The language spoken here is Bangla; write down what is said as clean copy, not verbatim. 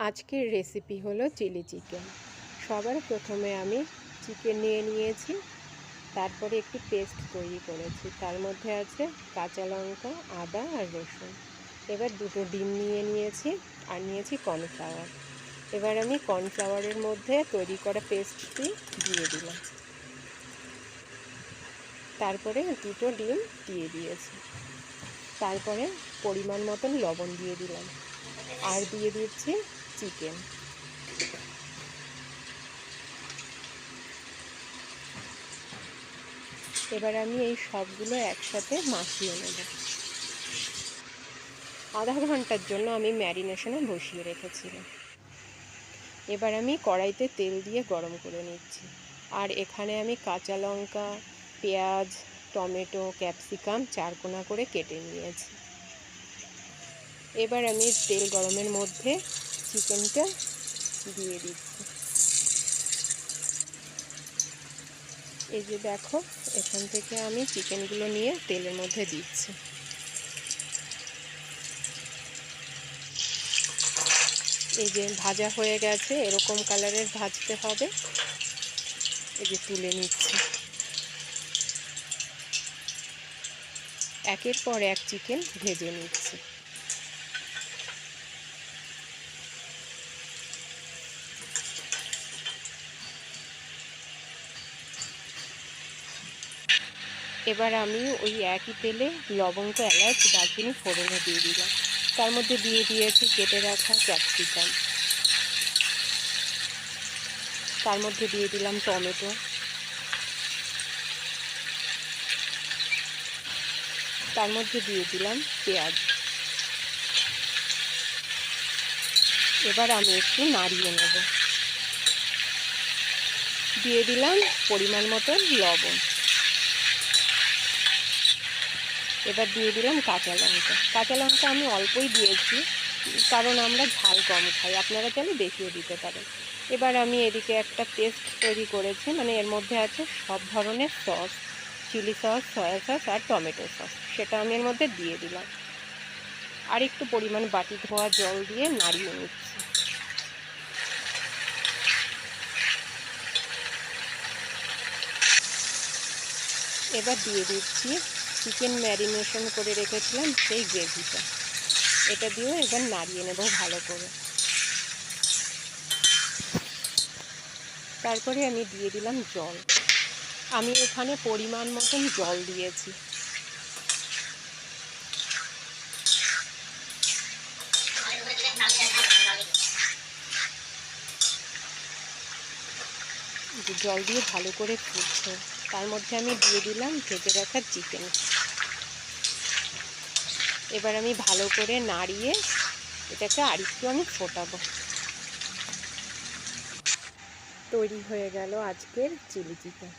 আজকের রেসিপি হলো চিলি চিকেন। সবার প্রথমে আমি চিকেন নিয়ে নিয়েছি, তারপরে একটি পেস্ট তৈরি করেছি। তার মধ্যে আছে কাঁচা লঙ্কা, আদা আর রসুন। এবার দুটো ডিম নিয়ে নিয়েছি আর নিয়েছি কর্নফ্লাওয়ার। এবার আমি কর্নফ্লাওয়ারের মধ্যে তৈরি করা পেস্টটি দিয়ে দিলাম। তারপরে দুটো ডিম দিয়ে দিয়েছি। তারপরে পরিমাণ মতন লবণ দিয়ে দিলাম আর দিয়ে দিচ্ছি চিকেন। এবার আমি এই সবগুলো একসাথে মাখিয়ে নেব। আধা ঘন্টার জন্য আমি ম্যারিনেশনে বসিয়ে রেখেছিলাম। এবার আমি কড়াইতে তেল দিয়ে গরম করে নিচ্ছি। আর এখানে আমি কাঁচা লঙ্কা, পেঁয়াজ, টমেটো, ক্যাপসিকাম চারকোনা করে কেটে নিয়েছি। এবার আমি তেল গরমের মধ্যে চিকেনটা দিয়ে দিচ্ছি। এই যে দেখো, এখান থেকে আমি চিকেনগুলো নিয়ে তেলের মধ্যে দিচ্ছি। এই যে ভাজা হয়ে গেছে, এরকম কালারের ভাজতে হবে। এই যে তুলে নিচ্ছি। একের পর এক চিকেন ভেজে নিচ্ছি। এবার আমি ওই একই তেলে লবঙ্গ, এলাচ, দারচিনি ফোড়নে দিয়ে দিলাম। তার মধ্যে দিয়ে দিয়েছি কেটে রাখা ক্যাপসিকাম। তার মধ্যে দিয়ে দিলাম টমেটো। তার মধ্যে দিয়ে দিলাম পেঁয়াজ। এবার আমি একটু নাড়িয়ে নেব। দিয়ে দিলাম পরিমাণ মতন লবণ। এবার দিয়ে দিলাম কাঁচা লঙ্কা। কাঁচা লঙ্কা আমি অল্পই দিয়েছি, কারণ আমরা ঝাল কম খাই। আপনারা চাইলে বেশিও দিতে পারেন। এবার আমি এদিকে একটা পেস্ট তৈরি করেছি, মানে এর মধ্যে আছে সব ধরনের sauce, chilli sauce, soya sauce আর টমেটো সস। সেটা আমি এর মধ্যে দিয়ে দিলাম। আর একটু পরিমাণ বাটি ধোয়া জল দিয়ে নাড়িয়ে নিচ্ছি। এবার দিয়ে দিচ্ছি চিকেন ম্যারিনেশন করে রেখেছিলাম সেই গ্রেভিটা। এটা দিয়েও এবার নাড়িয়ে নেব ভালো করে। তারপরে আমি দিয়ে দিলাম জল। আমি এখানে পরিমাণ মতন জল দিয়েছি। জল দিয়ে ভালো করে ফুটছে। তার মধ্যে আমি দিয়ে দিলাম ভেজে রাখা চিকেন। এবার আমি ভালো করে নাড়িয়ে এটাকে আরেকটু আমি ফোটাবো। তৈরি হয়ে গেল আজকের চিলি চিকেন।